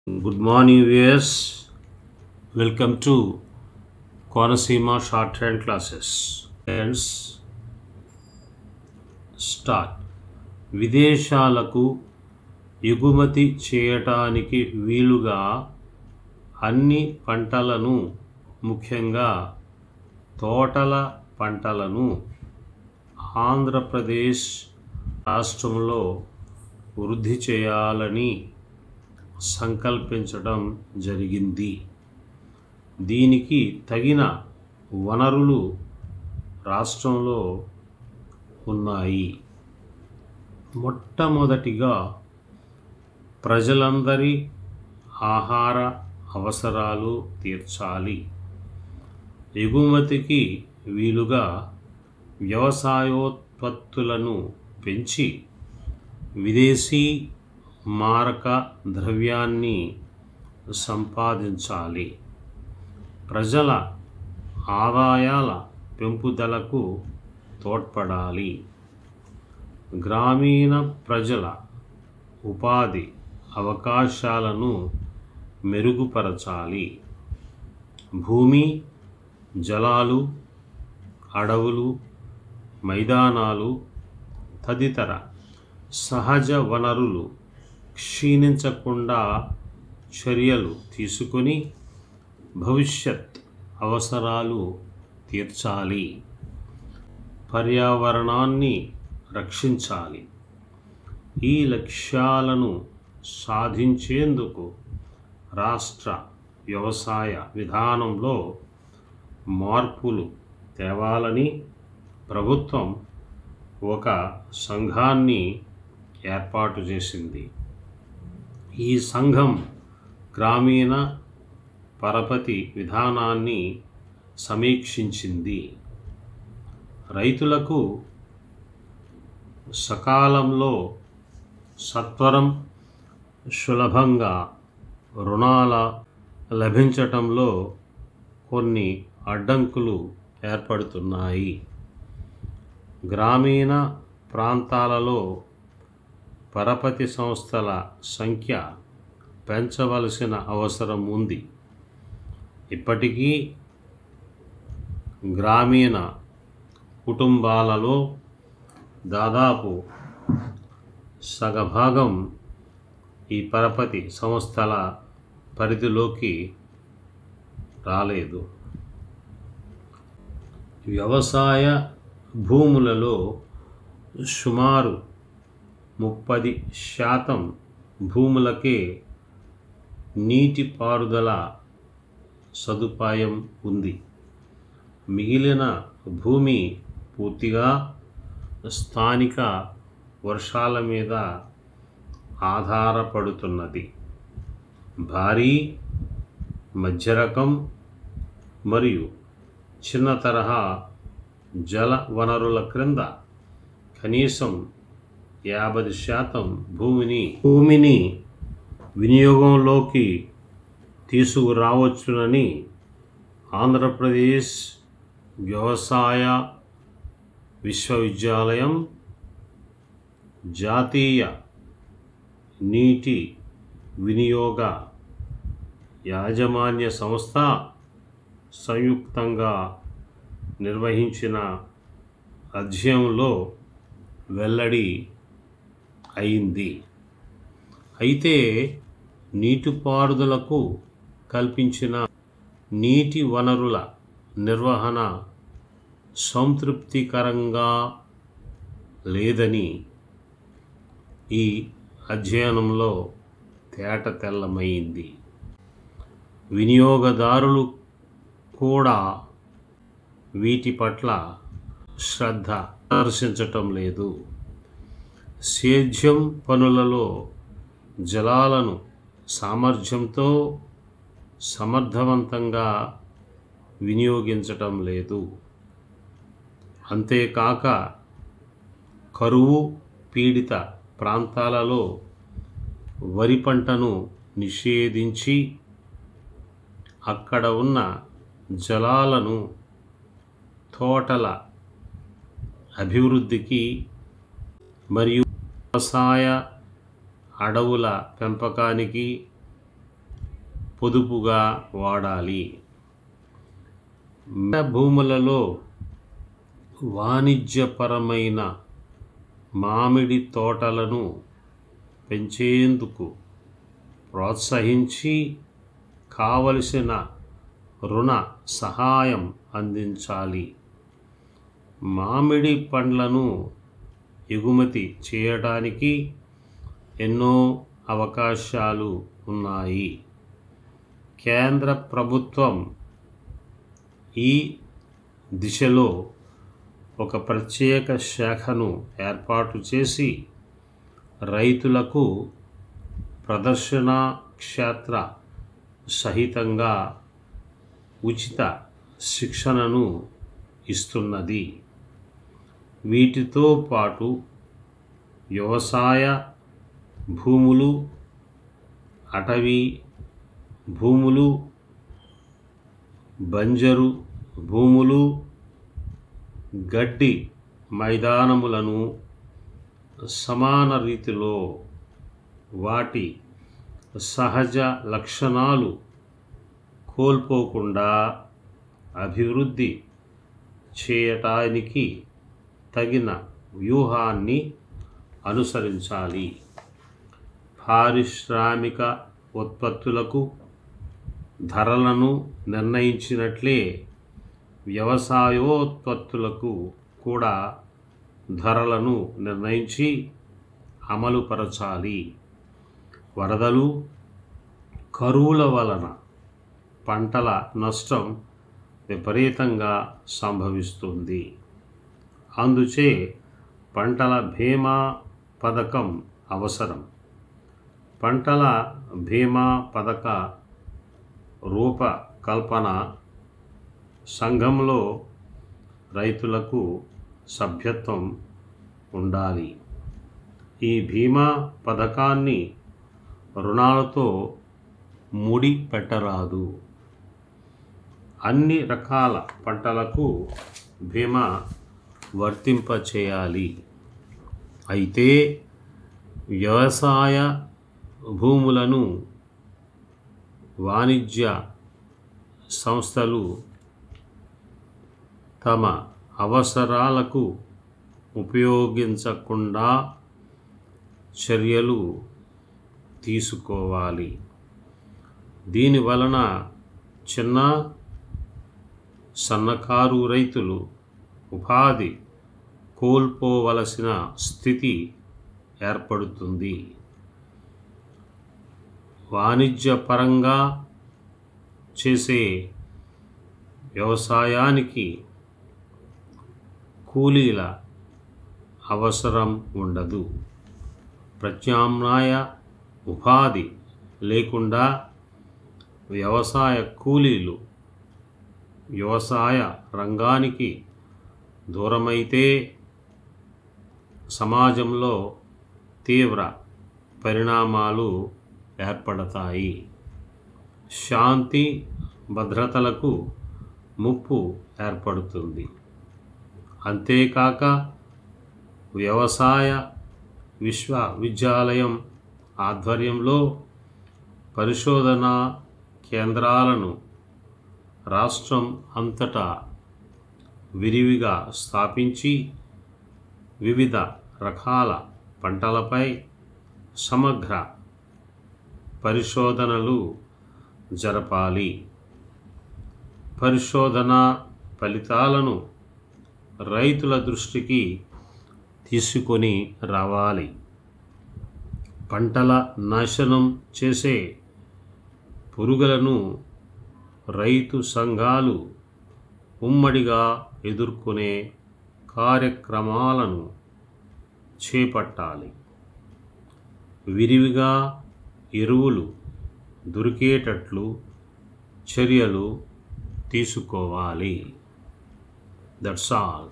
Good morning, viewers. Welcome to Konasima Shorthand Classes. Let's start. విదేశాలకు ఎగుమతి చేయటానికి వీలుగా అన్ని పంటలను, ముఖ్యంగా తోటల పంటలను ఆంధ్రప్రదేశ్ రాష్ట్రంలో వృద్ధి చేయాలని సంకల్పించడం జరిగింది. దీనికి తగిన వనరులు రాష్ట్రంలో ఉన్నాయి. మొట్టమొదటిగా ప్రజలందరి ఆహార అవసరాలు తీర్చాలి. ఎగుమతికి వీలుగా వ్యవసాయోత్పత్తులను పెంచి విదేశీ మారక ద్రవ్యాన్ని సంపాదించాలి. ప్రజల ఆదాయాల పెంపుదలకు తోడ్పడాలి. గ్రామీణ ప్రజల ఉపాధి అవకాశాలను మెరుగుపరచాలి. భూమి, జలాలు, అడవులు, మైదానాలు తదితర సహజ వనరులు క్షీణించకుండా చర్యలు తీసుకొని భవిష్యత్ అవసరాలు తీర్చాలి. పర్యావరణాన్ని రక్షించాలి. ఈ లక్ష్యాలను సాధించేందుకు రాష్ట్ర వ్యవసాయ విధానంలో మార్పులు తేవాలని ప్రభుత్వం ఒక సంఘాన్ని ఏర్పాటు చేసింది. ఈ సంఘం గ్రామీణ పరపతి విధానాన్ని సమీక్షించింది. రైతులకు సకాలంలో, సత్వరం, సులభంగా రుణాల లభించటంలో కొన్ని అడ్డంకులు ఏర్పడుతున్నాయి. గ్రామీణ ప్రాంతాలలో పరపతి సంస్థల సంఖ్య పెంచవలసిన అవసరం ఉంది. ఇప్పటికీ గ్రామీణ కుటుంబాలలో దాదాపు సగభాగం ఈ పరపతి సంస్థల పరిధిలోకి రాలేదు. వ్యవసాయ భూములలో సుమారు 30% భూములకే నీటిపారుదల సదుపాయం ఉంది. మిగిలిన భూమి పూర్తిగా స్థానిక వర్షాల మీద ఆధారపడుతున్నది. భారీ, మధ్యరకం మరియు చిన్న తరహా జల వనరుల క్రింద కనీసం 50% భూమిని వినియోగంలోకి తీసుకురావచ్చునని ఆంధ్రప్రదేశ్ వ్యవసాయ విశ్వవిద్యాలయం, జాతీయ నీటి వినియోగ యాజమాన్య సంస్థ సంయుక్తంగా నిర్వహించిన అధ్యయనంలో వెల్లడి అయింది. అయితే నీటిపారుదలకు కల్పించిన నీటి వనరుల నిర్వహణ సంతృప్తికరంగా లేదని ఈ అధ్యయనంలో తేటతెల్లమైంది. వినియోగదారులు కూడా వీటి పట్ల శ్రద్ధ ప్రదర్శించటం లేదు. సేద్యం పనులలో జలాలను సామర్థ్యంతో సమర్థవంతంగా వినియోగించటం లేదు. అంతేకాక కరువు పీడిత ప్రాంతాలలో వరి పంటను నిషేధించి అక్కడ ఉన్న జలాలను తోటల అభివృద్ధికి మరియు వ్యవసాయ అడవుల పెంపకానికి పొదుపుగా వాడాలి. భూములలో వాణిజ్యపరమైన మామిడి తోటలను పెంచేందుకు ప్రోత్సహించి కావలసిన రుణ సహాయం అందించాలి. మామిడి పండ్లను ఎగుమతి చేయడానికి ఎన్నో అవకాశాలు ఉన్నాయి. కేంద్ర ప్రభుత్వం ఈ దిశలో ఒక ప్రత్యేక శాఖను ఏర్పాటు చేసి రైతులకు ప్రదర్శన క్షేత్ర సహితంగా ఉచిత శిక్షణను ఇస్తున్నది. వీటితో పాటు వ్యవసాయ భూములు, అటవీ భూములు, బంజరు భూములు, గడ్డి మైదానములను సమాన రీతిలో వాటి సహజ లక్షణాలు కోల్పోకుండా అభివృద్ధి చేయటానికి తగిన వ్యూహాన్ని అనుసరించాలి. పారిశ్రామిక ఉత్పత్తులకు ధరలను నిర్ణయించినట్లే వ్యవసాయోత్పత్తులకు కూడా ధరలను నిర్ణయించి అమలుపరచాలి. వరదలు, కరువుల వలన పంటల నష్టం విపరీతంగా సంభవిస్తుంది. అందుచే పంటల బీమా పథకం అవసరం. పంటల బీమా పథక రూపకల్పన సంఘంలో రైతులకు సభ్యత్వం ఉండాలి. ఈ బీమా పథకాన్ని రుణాలతో ముడి పెట్టరాదు. అన్ని రకాల పంటలకు బీమా వర్తింపచేయాలి. అయితే వ్యవసాయ భూములను వాణిజ్య సంస్థలు తమ అవసరాలకు ఉపయోగించకుండా చర్యలు తీసుకోవాలి. దీనివలన చిన్న సన్నకారు రైతులు ఉపాధి కోల్పోవలసిన స్థితి ఏర్పడుతుంది. వాణిజ్యపరంగా చేసే వ్యవసాయానికి కూలీల అవసరం ఉండదు. ప్రత్యామ్నాయ ఉపాధి లేకుండా వ్యవసాయ కూలీలు వ్యవసాయ రంగానికి దూరమైతే సమాజంలో తీవ్ర పరిణామాలు ఏర్పడతాయి. శాంతి భద్రతలకు ముప్పు ఏర్పడుతుంది. అంతేకాక వ్యవసాయ విశ్వవిద్యాలయం ఆధ్వర్యంలో పరిశోధనా కేంద్రాలను రాష్ట్రం అంతటా విరివిగా స్థాపించి వివిధ రకాల పంటలపై సమగ్ర పరిశోధనలు జరపాలి. పరిశోధనా ఫలితాలను రైతుల దృష్టికి తీసుకొని రావాలి. పంటల నాశనం చేసే పురుగులను రైతు సంఘాలు ఉమ్మడిగా ఎదుర్కొనే కార్యక్రమాలను చేపట్టాలి. విరివిగా ఎరువులు దొరికేటట్లు చర్యలు తీసుకోవాలి. That's all.